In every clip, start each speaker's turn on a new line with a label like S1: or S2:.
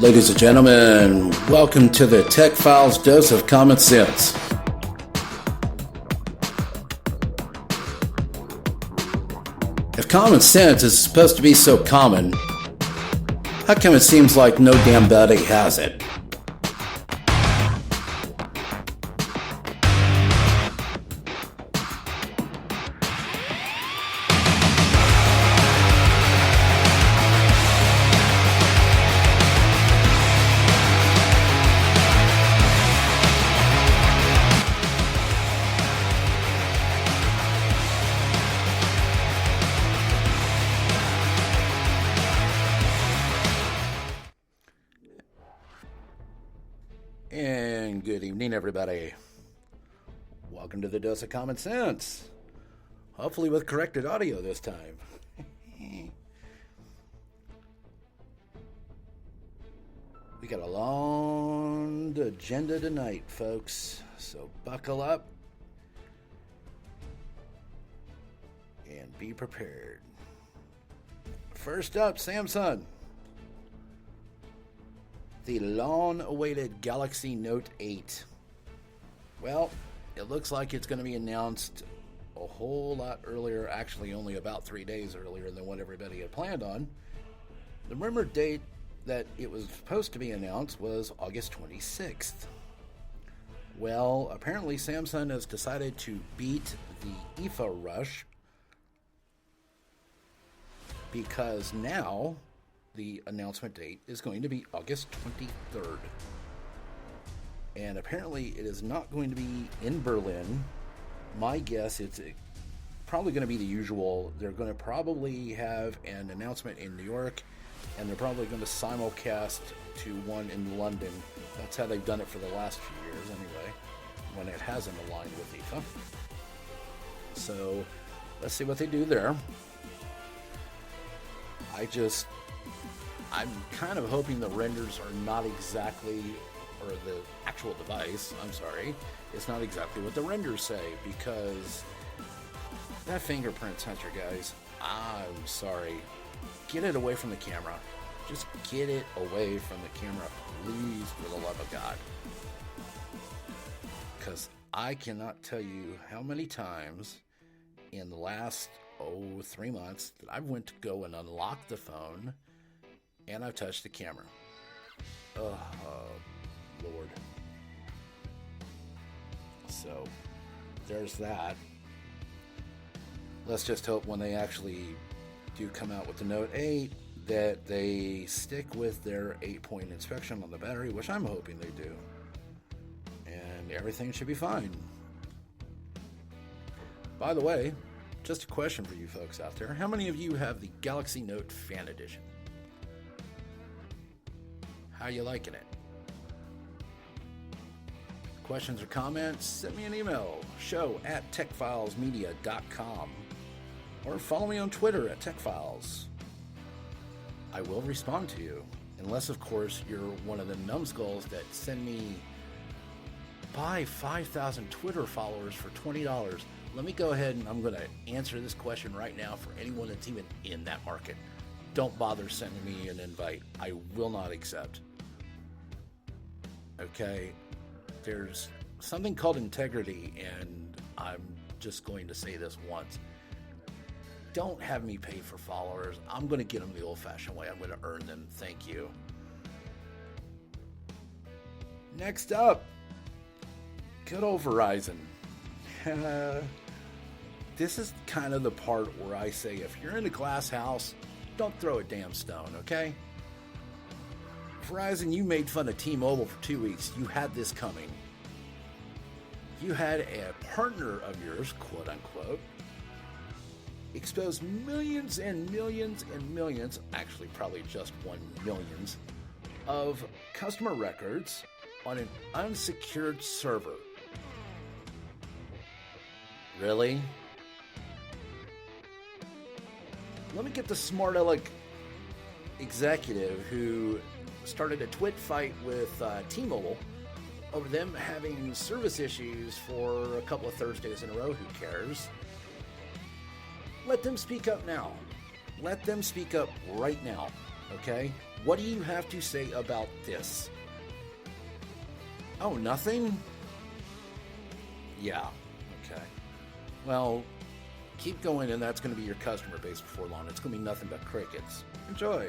S1: Ladies and gentlemen, welcome to the Tech Files Dose of Common Sense. If common sense is supposed to be so common, how come it seems like no damn body has it? And good evening, everybody. Welcome to the Dose of Common Sense. Hopefully with corrected audio this time. We got a long agenda tonight, folks. So buckle up and be prepared. First up, Samsung. The long-awaited Galaxy Note 8. Well, it looks like it's going to be announced a whole lot earlier, actually only about 3 days earlier than what everybody had planned on. The rumored date that it was supposed to be announced was August 26th. Well, apparently Samsung has decided to beat the IFA rush because now the announcement date is going to be August 23rd. And apparently it is not going to be in Berlin. My guess, it's probably going to be the usual. They're going to probably have an announcement in New York, and they're probably going to simulcast to one in London. That's how they've done it for the last few years anyway, when it hasn't aligned with IFA. So let's see what they do there. I'm kind of hoping the renders are not exactly, or the actual device, I'm sorry, it's not exactly what the renders say, because that fingerprint sensor, guys, I'm sorry, get it away from the camera. Just get it away from the camera, please, for the love of God. Because I cannot tell you how many times in the last, 3 months that I've went to go and unlock the phone and I've touched the camera. Oh, Lord. So, there's that. Let's just hope when they actually do come out with the Note 8 that they stick with their 8-point inspection on the battery, which I'm hoping they do. And everything should be fine. By the way, just a question for you folks out there. How many of you have the Galaxy Note Fan Edition? How you liking it? Questions or comments? Send me an email, show@techfilesmedia.com, or follow me on Twitter @techfiles. I will respond to you, unless of course you're one of the numbskulls that send me buy 5,000 Twitter followers for $20. Let me go ahead and I'm going to answer this question right now for anyone that's even in that market. Don't bother sending me an invite. I will not accept. Okay? There's something called integrity, and I'm just going to say this once. Don't have me pay for followers. I'm going to get them the old-fashioned way. I'm going to earn them. Thank you. Next up, good old Verizon. This is kind of the part where I say, if you're in a glass house, don't throw a damn stone, okay? Verizon, you made fun of T-Mobile for 2 weeks. You had this coming. You had a partner of yours, quote unquote, expose millions and millions and millions, actually probably just 1 million, of customer records on an unsecured server. Really? Let me get the smart aleck executive who started a twit fight with T-Mobile over them having service issues for a couple of Thursdays in a row. Who cares? Let them speak up now. Let them speak up right now, okay? What do you have to say about this? Oh, nothing? Yeah, okay. Well, keep going, and that's going to be your customer base before long. It's going to be nothing but crickets. Enjoy.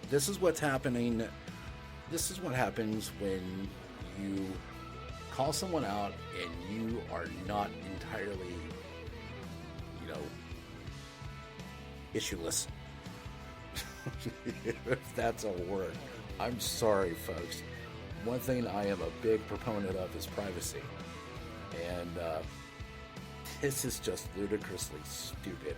S1: This is what's happening. This is what happens when you call someone out and you are not entirely, issueless. If that's a word. I'm sorry, folks. One thing I am a big proponent of is privacy. And this is just ludicrously stupid.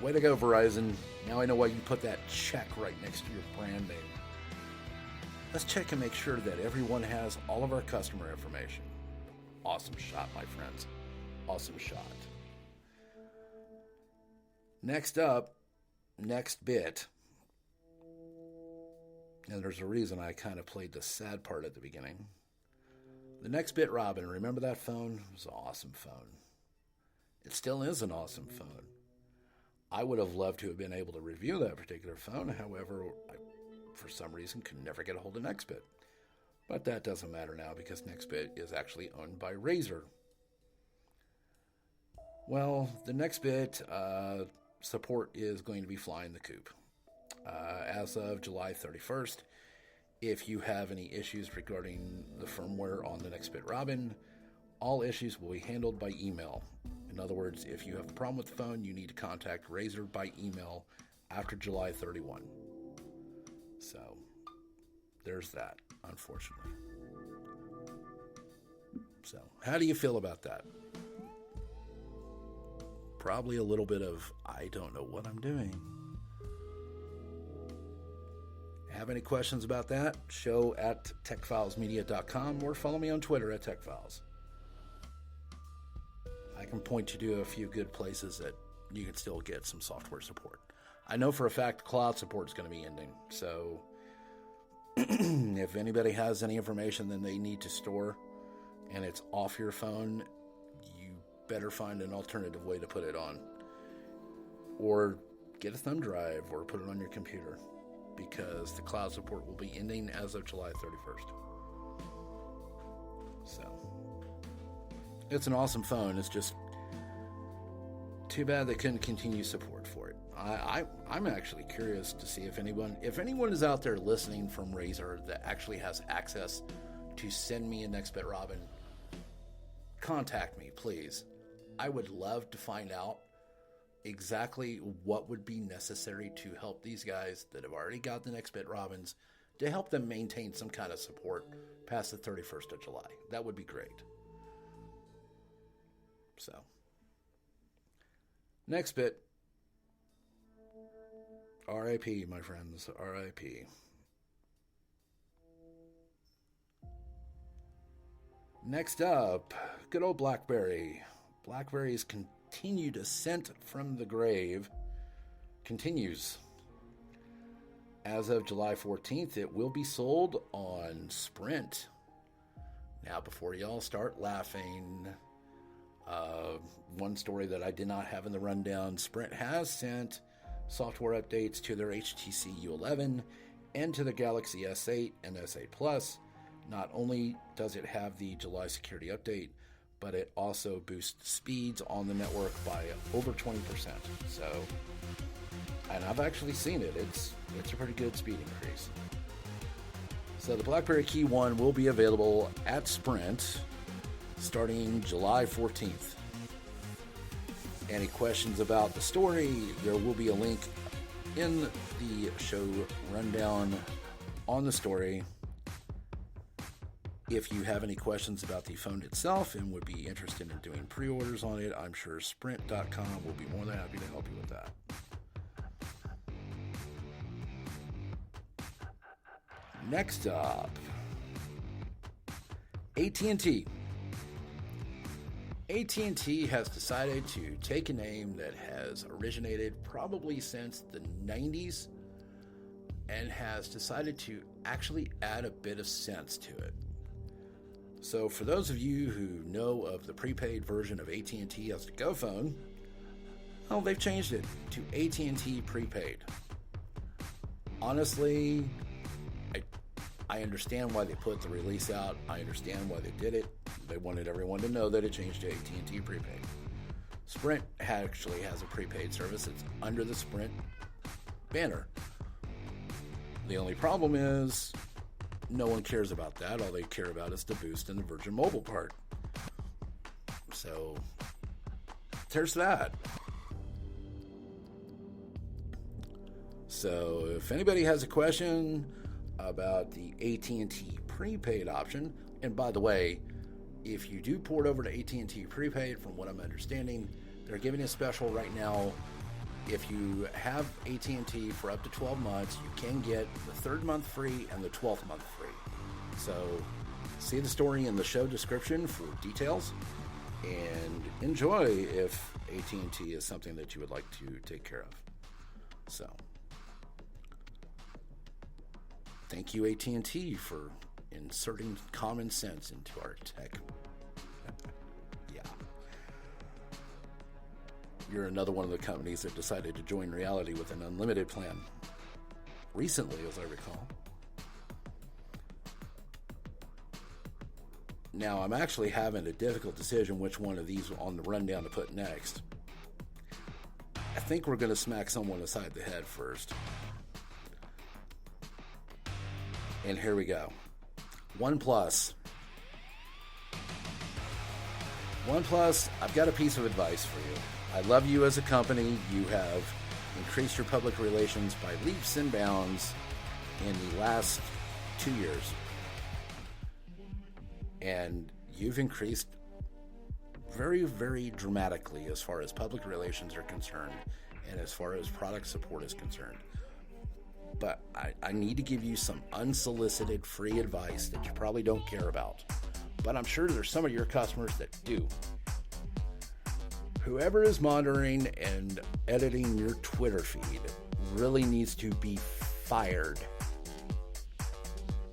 S1: Way to go, Verizon. Now I know why you put that check right next to your brand name. Let's check and make sure that everyone has all of our customer information. Awesome shot, my friends. Awesome shot. Next up, NextBit. And there's a reason I kind of played the sad part at the beginning. The NextBit Robin, remember that phone? It was an awesome phone. It still is an awesome phone. I would have loved to have been able to review that particular phone. However, I, for some reason, could never get a hold of NextBit. But that doesn't matter now because NextBit is actually owned by Razer. Well, the NextBit support is going to be flying the coop. As of July 31st, if you have any issues regarding the firmware on the NextBit Robin, all issues will be handled by email. In other words, if you have a problem with the phone, you need to contact Razer by email after July 31. So, there's that, unfortunately. So, how do you feel about that? Probably a little bit of, I don't know what I'm doing. Have any questions about that? Show at techfilesmedia.com or follow me on Twitter at techfiles. I can point you to a few good places that you can still get some software support. I know for a fact cloud support is going to be ending. So if anybody has any information that they need to store and it's off your phone, you better find an alternative way to put it on. Or get a thumb drive or put it on your computer, because the cloud support will be ending as of July 31st. So, it's an awesome phone. It's just too bad they couldn't continue support for it. I'm actually curious to see if anyone is out there listening from Razer that actually has access to send me a NextBit Robin. Contact me, please. I would love to find out exactly what would be necessary to help these guys that have already got the NextBit Robins, to help them maintain some kind of support past the 31st of July. That would be great. So, NextBit, RIP, my friends, RIP. Next up, good old BlackBerry. BlackBerry's continued ascent from the grave continues. As of July 14th, it will be sold on Sprint. Now, before y'all start laughing, one story that I did not have in the rundown, Sprint has sent software updates to their HTC U11 and to the Galaxy S8 and S8 Plus. Not only does it have the July security update, but it also boosts speeds on the network by over 20%. So, and I've actually seen it. It's a pretty good speed increase. So the BlackBerry KeyOne will be available at Sprint starting July 14th. Any questions about the story, there will be a link in the show rundown on the story. If you have any questions about the phone itself and would be interested in doing pre-orders on it, I'm sure Sprint.com will be more than happy to help you with that. Next up, AT&T. AT&T has decided to take a name that has originated probably since the 90s and has decided to actually add a bit of sense to it. So for those of you who know of the prepaid version of AT&T as the GoPhone, Well, they've changed it to AT&T prepaid. Honestly, I understand why they put the release out. I understand why they did it. They wanted everyone to know that it changed to AT&T prepaid. Sprint actually has a prepaid service. It's under the Sprint banner. The only problem is no one cares about that. All they care about is the Boost and the Virgin Mobile part. So there's that. So if anybody has a question about the AT&T prepaid option, and by the way, if you do port over to AT&T prepaid, from what I'm understanding, they're giving a special right now. If you have AT&T for up to 12 months, you can get the 3rd month free and the 12th month free. So see the story in the show description for details, and enjoy if AT&T is something that you would like to take care of. So thank you, AT&T, for inserting common sense into our tech. Yeah. You're another one of the companies that decided to join reality with an unlimited plan. Recently, as I recall. Now, I'm actually having a difficult decision which one of these on the rundown to put next. I think we're going to smack someone aside the head first. And here we go. OnePlus. OnePlus, I've got a piece of advice for you. I love you as a company. You have increased your public relations by leaps and bounds in the last 2 years. And you've increased very, very dramatically as far as public relations are concerned and as far as product support is concerned. But I need to give you some unsolicited free advice that you probably don't care about. But I'm sure there's some of your customers that do. Whoever is monitoring and editing your Twitter feed really needs to be fired.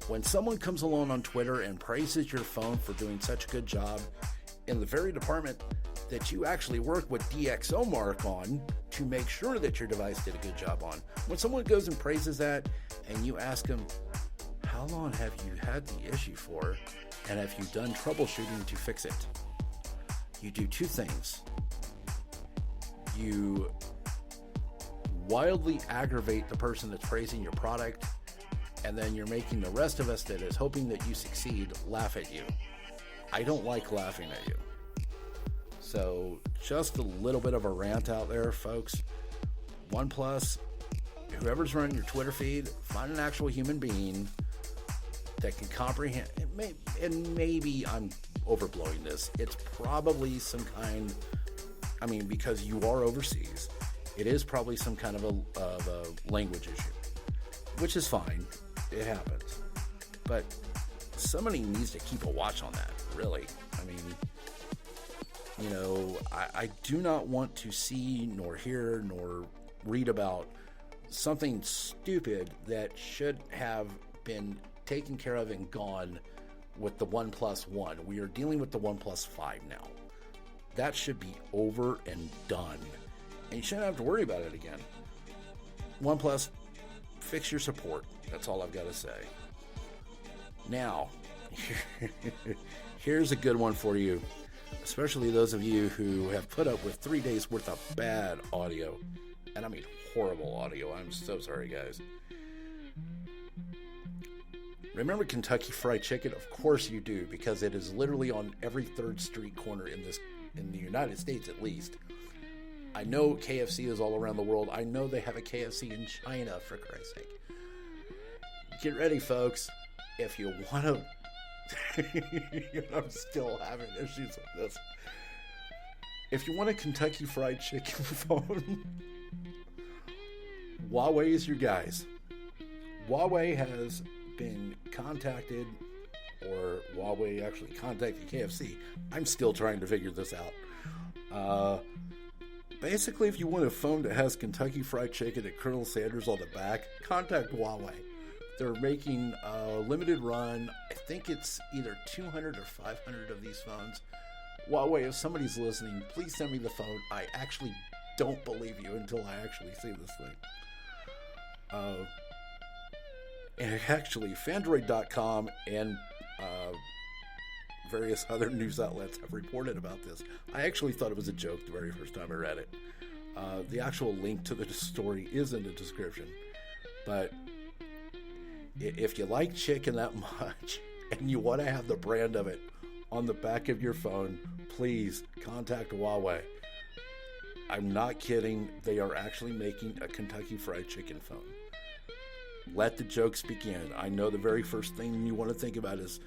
S1: When someone comes along on Twitter and praises your phone for doing such a good job in the very department that you actually work with DxO Mark on to make sure that your device did a good job on. When someone goes and praises that and you ask them, how long have you had the issue for, and have you done troubleshooting to fix it? You do two things. You wildly aggravate the person that's praising your product, and then you're making the rest of us that is hoping that you succeed laugh at you. I don't like laughing at you. So just a little bit of a rant out there, folks. OnePlus, whoever's running your Twitter feed, find an actual human being that can comprehend. And maybe I'm overblowing this. It's probably some kind, because you are overseas, it is probably some kind of a language issue, which is fine. It happens. But somebody needs to keep a watch on that, really. I do not want to see nor hear nor read about something stupid that should have been taken care of and gone with the OnePlus One. We are dealing with the OnePlus 5 now. That should be over and done. And you shouldn't have to worry about it again. OnePlus, fix your support. That's all I've got to say. Now, here's a good one for you. Especially those of you who have put up with 3 days worth of bad audio. And I mean horrible audio. I'm so sorry, guys. Remember Kentucky Fried Chicken? Of course you do, because it is literally on every 3rd street corner in the United States at least. I know KFC is all around the world. I know they have a KFC in China, for Christ's sake. Get ready, folks. If you want to... I'm still having issues with this. If you want a Kentucky Fried Chicken phone, Huawei is your guys. Huawei has been contacted, or Huawei actually contacted KFC. I'm still trying to figure this out. Basically, if you want a phone that has Kentucky Fried Chicken and Colonel Sanders on the back, contact Huawei. They're making a limited run. I think it's either 200 or 500 of these phones. Huawei, if somebody's listening, please send me the phone. I actually don't believe you until I actually see this thing. And actually, Fandroid.com and various other news outlets have reported about this. I actually thought it was a joke the very first time I read it. The actual link to the story is in the description. But if you like chicken that much and you want to have the brand of it on the back of your phone, please contact Huawei. I'm not kidding. They are actually making a Kentucky Fried Chicken phone. Let the jokes begin. I know the very first thing you want to think about is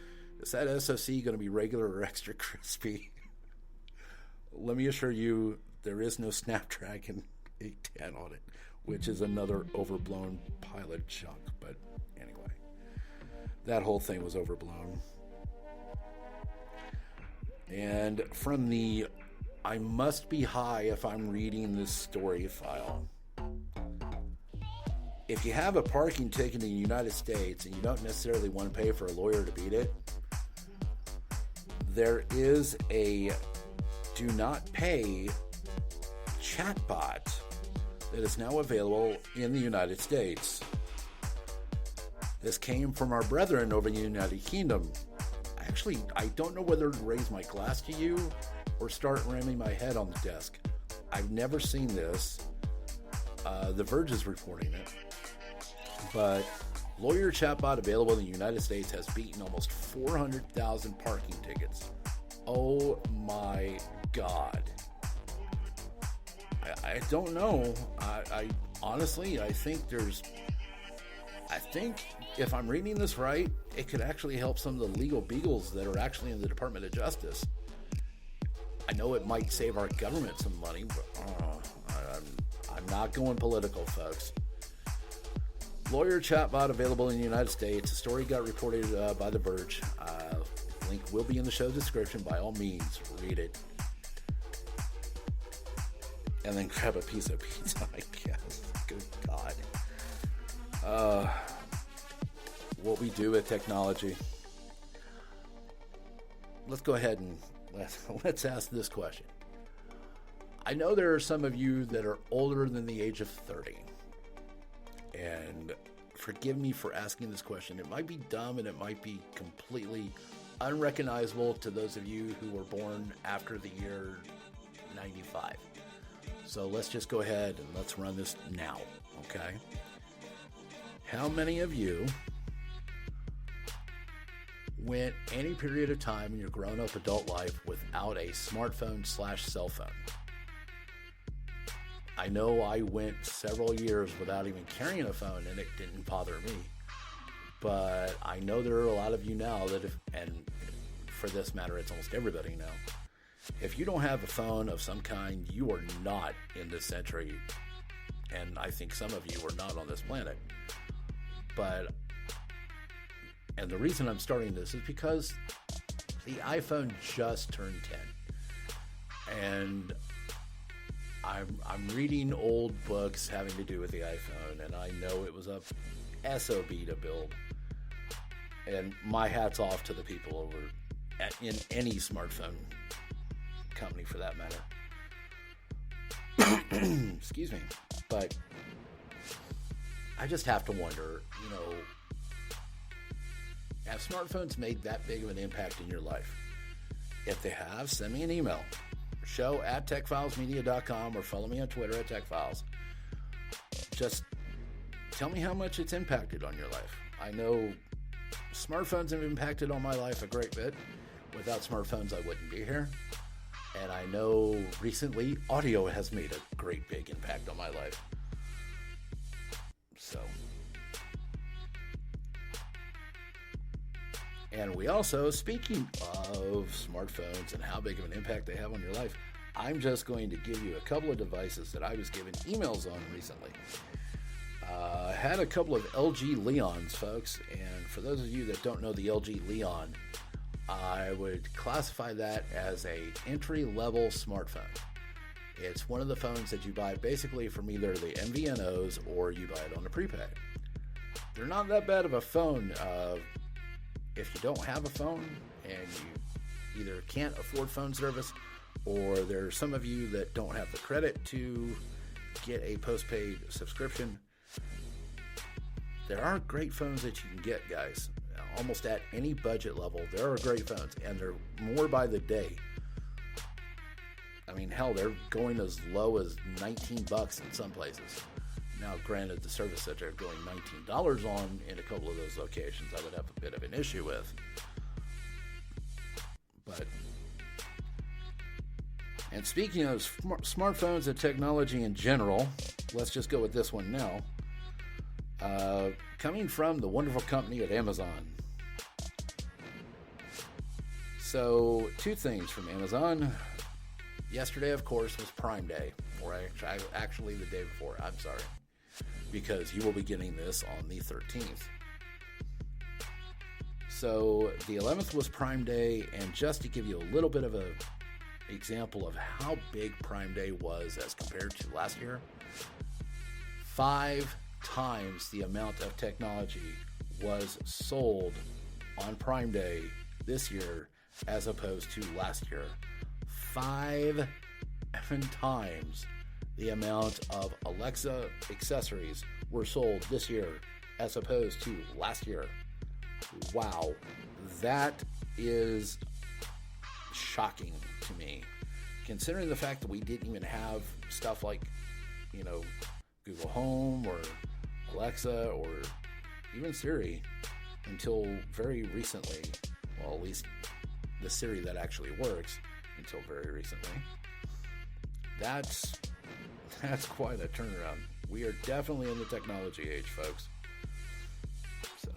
S1: that SoC going to be regular or extra crispy? Let me assure you, there is no Snapdragon 810 on it, which is another overblown pile of junk. But anyway, that whole thing was overblown. And from the I must be high if I'm reading this story file. If you have a parking ticket in the United States and you don't necessarily want to pay for a lawyer to beat it, there is a do not pay chatbot that is now available in the United States. This came from our brethren over in the United Kingdom. Actually, I don't know whether to raise my glass to you or start ramming my head on the desk. I've never seen this. The Verge is reporting it. But lawyer chatbot available in the United States has beaten almost 400,000 parking tickets. Oh my God. I don't know. I honestly, I think if I'm reading this right, it could actually help some of the legal beagles that are actually in the Department of Justice. I know it might save our government some money, but I'm not going political, folks. Lawyer chatbot available in the United States. The story got reported by The Verge. Link will be in the show description. By all means, read it. And then grab a piece of pizza, I guess. Good God. What we do with technology. Let's go ahead and let's ask this question. I know there are some of you that are older than the age of 30. And forgive me for asking this question. It might be dumb and it might be completely unrecognizable to those of you who were born after the year 95. So let's just go ahead and let's run this now, okay? How many of you went any period of time in your grown-up adult life without a smartphone/cell phone? I know I went several years without even carrying a phone, and it didn't bother me. But I know there are a lot of you now that and for this matter, it's almost everybody now. If you don't have a phone of some kind, you are not in this century. And I think some of you are not on this planet. And the reason I'm starting this is because the iPhone just turned 10. And I'm reading old books having to do with the iPhone, and I know it was a SOB to build. And my hat's off to the people over in any smartphone company for that matter. Excuse me. But I just have to wonder, have smartphones made that big of an impact in your life? If they have, send me an email. show@techfilesmedia.com or follow me on Twitter @techfiles. Just tell me how much it's impacted on your life. I know smartphones have impacted on my life a great bit. Without smartphones, I wouldn't be here. And I know recently audio has made a great big impact on my life. So. And we also, speaking of smartphones and how big of an impact they have on your life, I'm just going to give you a couple of devices that I was given emails on recently. I had a couple of LG Leons, folks, and for those of you that don't know the LG Leon, I would classify that as a entry-level smartphone. It's one of the phones that you buy basically from either the MVNOs or you buy it on a prepaid. They're not that bad of a phone. If you don't have a phone and you either can't afford phone service or there's some of you that don't have the credit to get a postpaid subscription, there are great phones that you can get, guys. Almost at any budget level, there are great phones, and they're more by the day. I mean, hell, they're going as low as $19 in some places. Now, granted, the service that they're going $19 on in a couple of those locations, I would have a bit of an issue with. But, and speaking of smartphones and technology in general, let's just go with this one now. Coming from the wonderful company at Amazon. So, two things from Amazon. Yesterday, of course, was Prime Day, or actually the day before, I'm sorry, because you will be getting this on the 13th. So, the 11th was Prime Day, and just to give you a little bit of an example of how big Prime Day was as compared to last year, 5 times the amount of technology was sold on Prime Day this year as opposed to last year. 5 times the amount of Alexa accessories were sold this year as opposed to last year. Wow, that is shocking to me, considering the fact that we didn't even have stuff like, Google Home or Alexa or even Siri until very recently. Well, at least the Siri that actually works until very recently. That's quite a turnaround. We are definitely in the technology age, folks. So,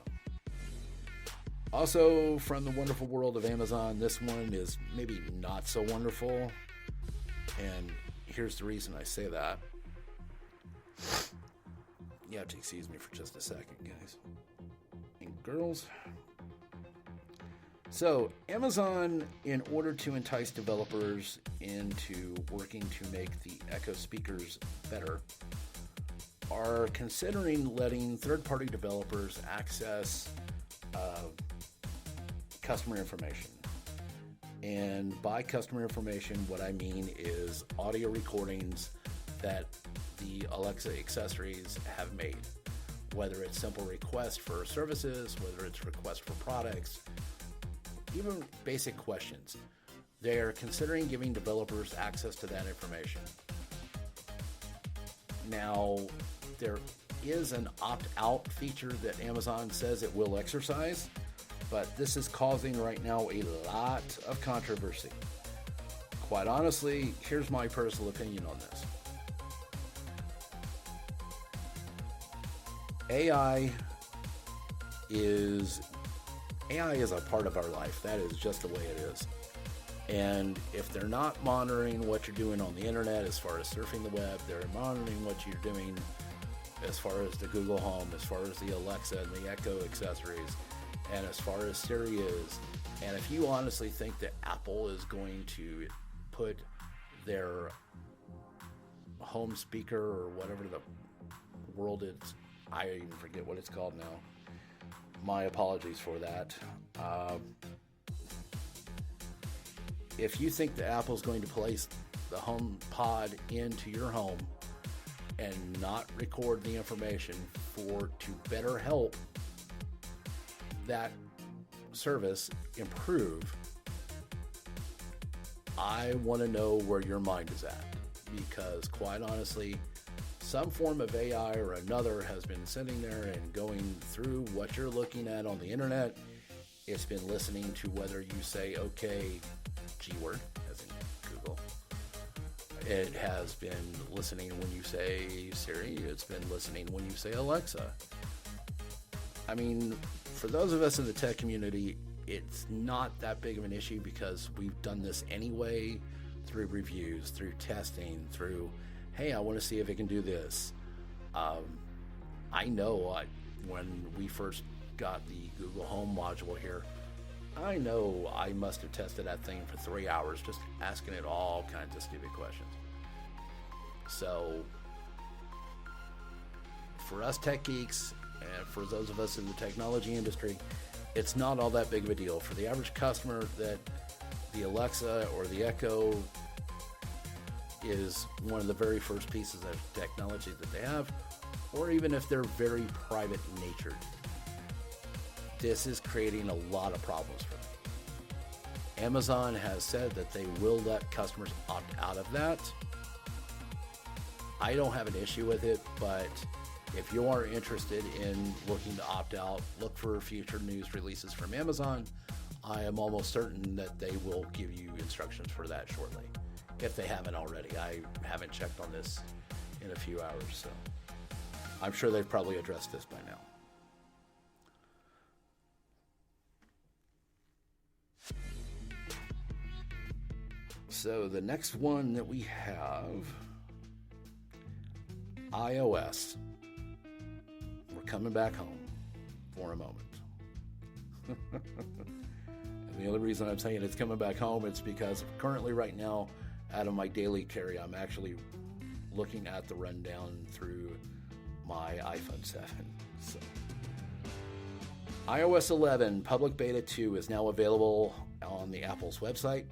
S1: also from the wonderful world of Amazon, this one is maybe not so wonderful, and here's the reason I say that. You have to excuse me for just a second, guys and girls. So, Amazon, in order to entice developers into working to make the Echo speakers better, are considering letting third-party developers access customer information. And by customer information, what I mean is audio recordings that the Alexa accessories have made. Whether it's simple requests for services, whether it's requests for products, even basic questions. They are considering giving developers access to that information. Now, there is an opt-out feature that Amazon says it will exercise, but this is causing right now a lot of controversy. Quite honestly, here's my personal opinion on this. AI is a part of our life. That is just the way it is. And if they're not monitoring what you're doing on the internet as far as surfing the web, they're monitoring what you're doing as far as the Google Home, as far as the Alexa and the Echo accessories, and as far as Siri is. And if you honestly think that Apple is going to put their home speaker or whatever the world is, I even forget what it's called now. My apologies for that. If you think that Apple's going to place the home pod into your home and not record the information to better help that service improve, I want to know where your mind is at, because quite honestly, some form of AI or another has been sitting there and going through what you're looking at on the internet. It's been listening to whether you say, okay, G-word, as in Google. It has been listening when you say Siri. It's been listening when you say Alexa. I mean, for those of us in the tech community, it's not that big of an issue because we've done this anyway through reviews, through testing, through, hey, I want to see if it can do this. I know when we first got the Google Home module here, I know I must have tested that thing for 3 hours just asking it all kinds of stupid questions. So, for us tech geeks, and for those of us in the technology industry, it's not all that big of a deal. For the average customer, that the Alexa or the Echo is one of the very first pieces of technology that they have, or even if they're very private natured, this is creating a lot of problems for them. Amazon has said that they will let customers opt out of that. I don't have an issue with it, but if you are interested in looking to opt out, look for future news releases from Amazon. I am almost certain that they will give you instructions for that shortly, if they haven't already. I haven't checked on this in a few hours, so I'm sure they've probably addressed this by now. So the next one that we have, iOS. We're coming back home for a moment. And the only reason I'm saying it's coming back home, it's because currently right now, out of my daily carry, I'm actually looking at the rundown through my iPhone 7. So, iOS 11 Public Beta 2 is now available on the Apple's website.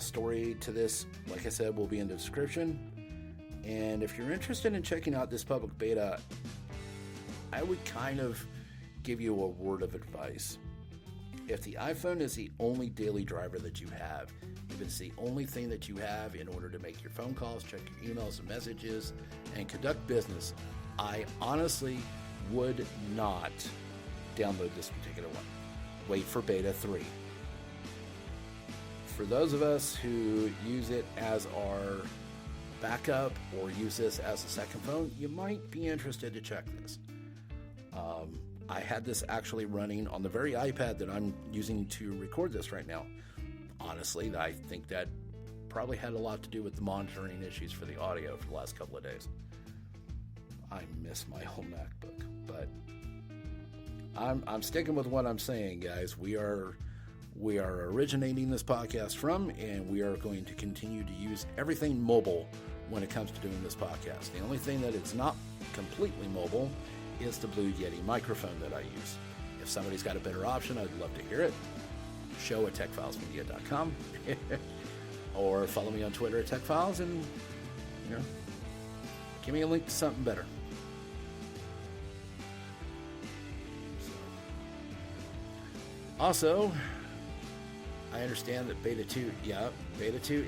S1: Story to this, like I said, will be in the description. And if you're interested in checking out this public beta, I would kind of give you a word of advice. If the iPhone is the only daily driver that you have, if it's the only thing that you have in order to make your phone calls, check your emails and messages, and conduct business, I honestly would not download this particular one. Wait for beta 3. For those of us who use it as our backup or use this as a second phone, you might be interested to check this. I had this actually running on the very iPad that I'm using to record this right now. Honestly, I think that probably had a lot to do with the monitoring issues for the audio for the last couple of days. I miss my old MacBook, but I'm sticking with what I'm saying, guys. We are originating this podcast from, and we are going to continue to use everything mobile when it comes to doing this podcast. The only thing that is not completely mobile is the Blue Yeti microphone that I use. If somebody's got a better option, I'd love to hear it. Show at techfilesmedia.com or follow me on Twitter at techfiles and, give me a link to something better. Also, I understand that Beta 2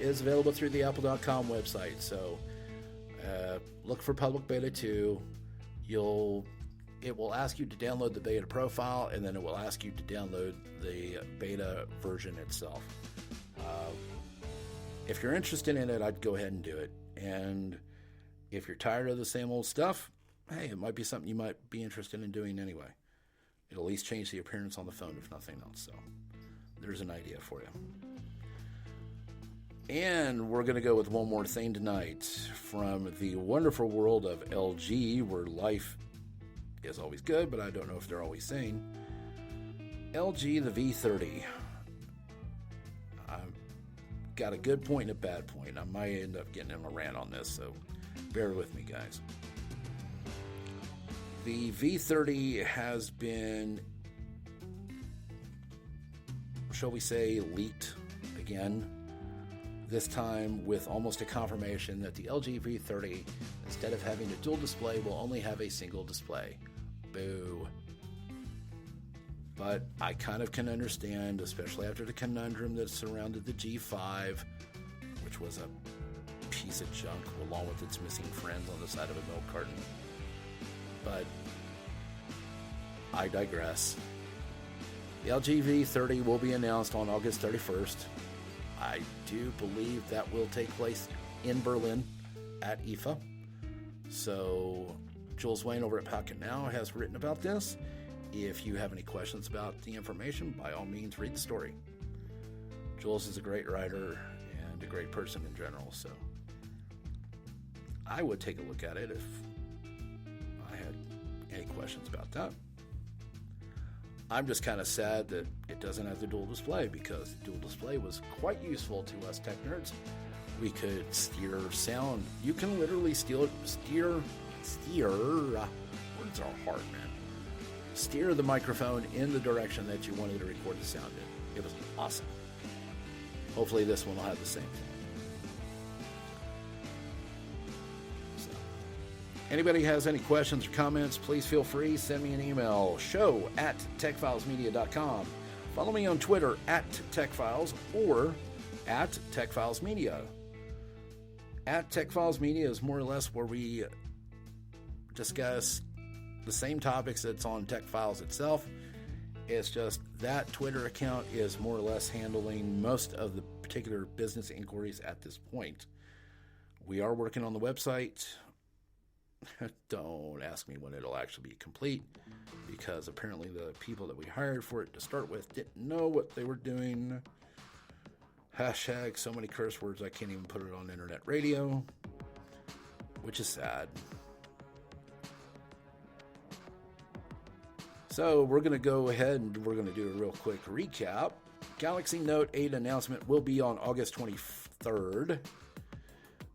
S1: is available through the apple.com website. So look for Public Beta 2. It will ask you to download the beta profile, and then it will ask you to download the beta version itself. If you're interested in it, I'd go ahead and do it. And if you're tired of the same old stuff, hey, it might be something you might be interested in doing anyway. It'll at least change the appearance on the phone, if nothing else. So there's an idea for you. And we're going to go with one more thing tonight from the wonderful world of LG, where life is always good, but I don't know if they're always sane. LG, the V30. I've got a good point and a bad point. I might end up getting in a rant on this, so bear with me, guys. The V30 has been, shall we say, leaked again. This time with almost a confirmation that the LG V30, instead of having a dual display, will only have a single display. Boo. But I kind of can understand, especially after the conundrum that surrounded the G5, which was a piece of junk along with its missing friends on the side of a milk carton. But I digress. The LG V30 will be announced on August 31st. I do believe that will take place in Berlin at IFA. So Jules Wayne over at Pocket Now has written about this. If you have any questions about the information, by all means, read the story. Jules is a great writer and a great person in general, so I would take a look at it if I had any questions about that. I'm just kind of sad that it doesn't have the dual display, because the dual display was quite useful to us tech nerds. We could steer sound. You can literally steer, words are hard, man. Steer the microphone in the direction that you wanted to record the sound in. It was awesome. Hopefully this one will have the same thing. Anybody has any questions or comments, please feel free. Send me an email, show@techfilesmedia.com. Follow me on Twitter @techfiles or @techfilesmedia. @techfilesmedia is more or less where we discuss the same topics that's on Tech Files itself. It's just that Twitter account is more or less handling most of the particular business inquiries at this point. We are working on the website. Don't ask me when it'll actually be complete, because apparently the people that we hired for it to start with didn't know what they were doing. Hashtag so many curse words I can't even put it on internet radio, which is sad. So we're going to go ahead and we're going to do a real quick recap. Galaxy Note 8 announcement will be on August 23rd.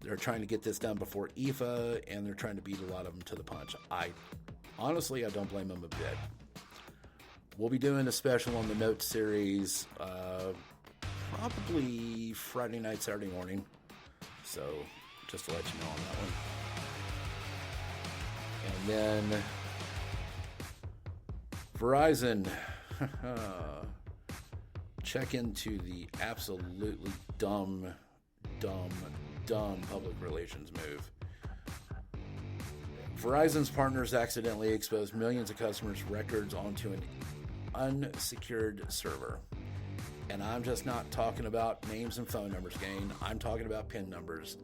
S1: They're trying to get this done before IFA, and they're trying to beat a lot of them to the punch. Honestly, I don't blame them a bit. We'll be doing a special on the Note series probably Friday night, Saturday morning. So just to let you know on that one. And then Verizon, check into the absolutely dumb public relations move. Verizon's partners accidentally exposed millions of customers' records onto an unsecured server. And I'm just not talking about names and phone numbers, gang. I'm talking about PIN numbers.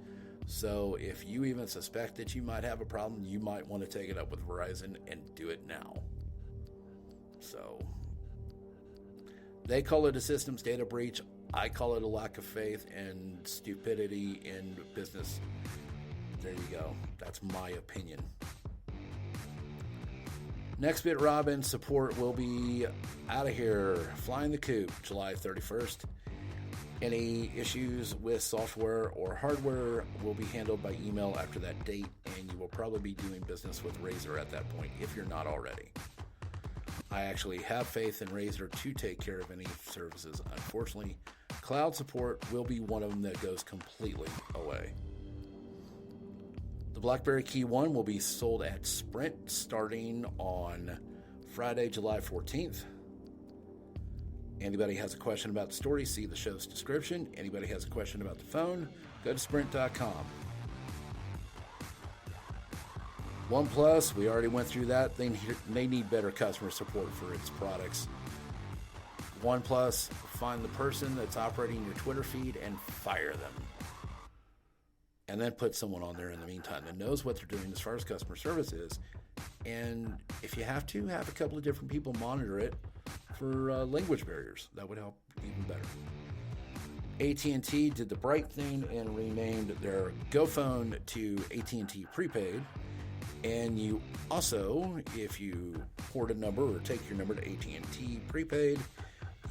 S1: So if you even suspect that you might have a problem, you might want to take it up with Verizon and do it now. So they call it a systems data breach. I call it a lack of faith and stupidity in business. There you go. That's my opinion. NextBit Robin support will be out of here. Flying the coop July 31st. Any issues with software or hardware will be handled by email after that date, and you will probably be doing business with Razer at that point if you're not already. I actually have faith in Razer to take care of any services. Unfortunately, cloud support will be one of them that goes completely away. The BlackBerry KeyOne will be sold at Sprint starting on Friday, July 14th. Anybody has a question about the story, see the show's description. Anybody has a question about the phone, go to sprint.com. OnePlus, we already went through that. They need better customer support for its products. OnePlus, find the person that's operating your Twitter feed and fire them. And then put someone on there in the meantime that knows what they're doing as far as customer service is. And if you have to, have a couple of different people monitor it for language barriers. That would help even better. AT&T did the bright thing and renamed their GoPhone to AT&T prepaid. And you also, if you port a number or take your number to AT&T prepaid,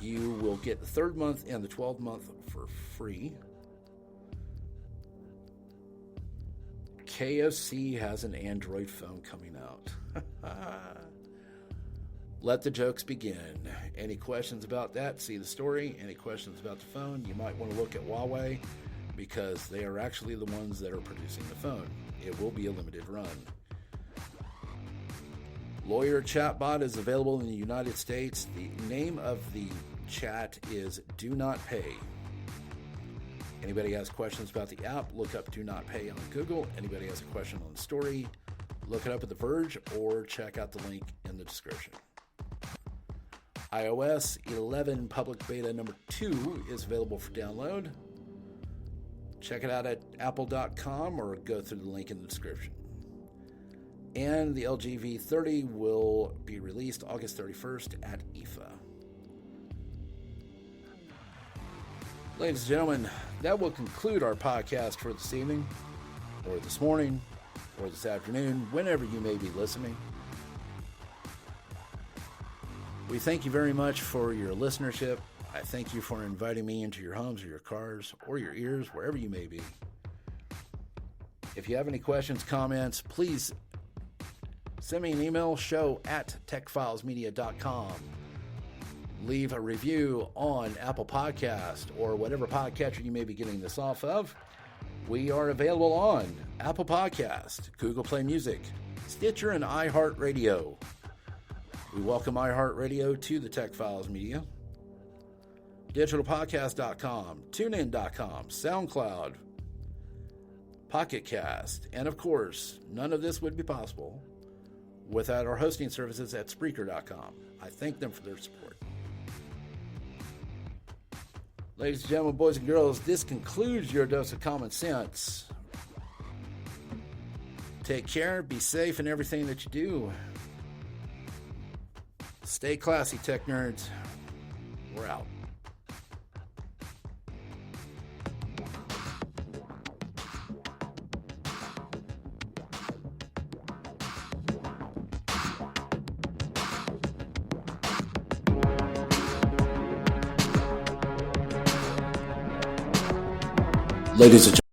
S1: you will get the 3rd month and the 12th month for free. KFC has an Android phone coming out. Let the jokes begin. Any questions about that? See the story. Any questions about the phone? You might want to look at Huawei, because they are actually the ones that are producing the phone. It will be a limited run. Lawyer chatbot is available in the United States. The name of the chat is Do Not Pay. Anybody has questions about the app, look up Do Not Pay on Google. Anybody has a question on the story, look it up at The Verge or check out the link in the description. iOS 11 public beta number 2 is available for download. Check it out at apple.com or go through the link in the description. And the LG V30 will be released August 31st at IFA. Ladies and gentlemen, that will conclude our podcast for this evening, or this morning, or this afternoon, whenever you may be listening. We thank you very much for your listenership. I thank you for inviting me into your homes or your cars or your ears, wherever you may be. If you have any questions, comments, please send me an email, show@techfilesmedia.com. Leave a review on Apple Podcast or whatever podcatcher you may be getting this off of. We are available on Apple Podcast, Google Play Music, Stitcher, and iHeartRadio. We welcome iHeartRadio to the Tech Files Media. DigitalPodcast.com, TuneIn.com, SoundCloud, Pocketcast, and of course, none of this would be possible without our hosting services at Spreaker.com. I thank them for their support. Ladies and gentlemen, boys and girls, this concludes your dose of common sense. Take care, be safe in everything that you do. Stay classy, tech nerds. We're out. Ladies and gentlemen.